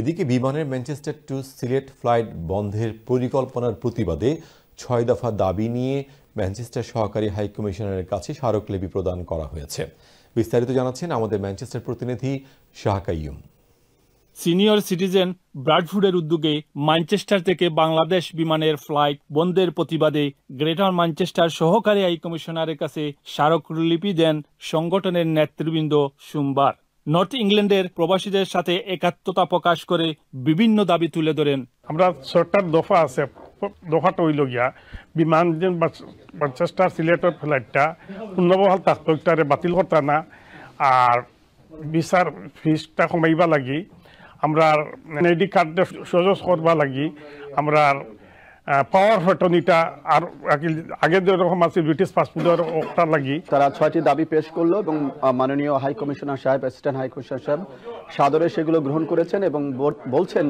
এদিকে বিমানের Manchester two Sylhet flight বন্ধের পরিকল্পনার প্রতিবাদে ৬ দফা দাবি নিয়ে ম্যানচেস্টার সহকারী হাইকমিশনারের কাছে স্মারকলিপি প্রদান করা হয়েছে। বিস্তারিত জানাচ্ছেন আমাদের ম্যানচেস্টার প্রতিনিধি শাহ কাইয়ুম। সিনিয়র সিটিজেন ব্রাডফুডের উদ্যোগে ম্যানচেস্টার থেকে বাংলাদেশ বিমানের ফ্লাইট বন্ধের প্রতিবাদে গ্রেটার ম্যানচেস্টার সহকারী হাইকমিশনারের কাছে স্মারকলিপি দেন সংগঠনের নেতৃবৃন্দ সোমবার। নর্থ ইংল্যান্ডের প্রবাসীদের সাথে একাত্মতা প্রকাশ করে বিভিন্ন দাবি তুলে ধরেন। আমরা ৬টা দফা আছে, দফাটা হইল গিয়া বিমান যে ম্যানচেস্টার সিলেটের ফ্লাইটটা পূর্ণবহাল তাৎপর্যটারে বাতিল করতা না, আর ভিসার ফিসটা কমাইবা লাগি, আমরা এনআইডি কার্ড সহজ করবা লাগি, আমরা পাওয়ার ফেটনিটা আর আগে যেরকম আছে ব্রিটিশ পাসপোর্টের ওটা লাগি। তারা ৬টি দাবি পেশ করলো এবং মাননীয় হাই কমিশনার সাহেব, অ্যাসিস্ট্যান্ট হাই কমিশনার সাহেব সাদরে সেগুলো গ্রহণ করেছেন এবং বলছেন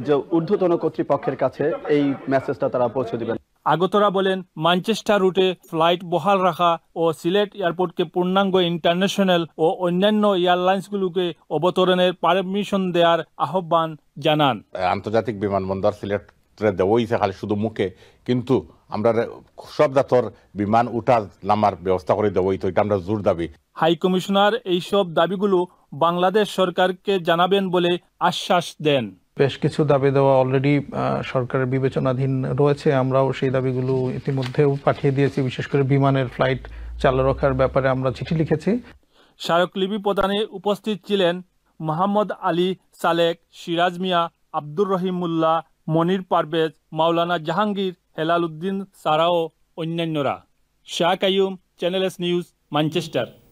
যে ঊর্ধ্বতন কর্তৃপক্ষের কাছে এই মেসেজটা তারা পৌঁছে দিবেন। আগতরা বলেন, ম্যানচেস্টার রুটে ফ্লাইট বহাল রাখা ও সিলেট এয়ারপোর্টকে পূর্ণাঙ্গ ইন্টারন্যাশনাল ও অন্যান্য এয়ারলাইন্সগুলোকে অবতরণের পারমিশন দেওয়ার আহ্বান জানান। আন্তর্জাতিক বিমানবন্দর সিলেট দেওয়াই খালি শুধু মুখে, কিন্তু আমরা সব জাতর বিমান উঠার নামার ব্যবস্থা করে দেবই, তো এটা আমরা জোর দাবি। হাই কমিশনার এইসব দাবিগুলো বাংলাদেশ সরকারকে জানাবেন বলে আশ্বাস দেন। বেশ কিছু দাবি দেওয়া অলরেডি সরকারের বিবেচনাধীন রয়েছে, আমরাও সেই দাবিগুলো ইতিমধ্যেও পাঠিয়ে দিয়েছি। বিশেষ করে বিমানের ফ্লাইট চালু রাখার ব্যাপারে আমরা চিঠি লিখেছি। স্মারকলিপি প্রদানে উপস্থিত ছিলেন মোহাম্মদ আলী সালেক, সিরাজ মিয়া, আব্দুর রহিম মোল্লা, মনির পারভেজ, মাওলানা জাহাঙ্গীর, হেলাল উদ্দিন সারাও অন্যান্যরা। Shah Qayyum, channel S news, Manchester.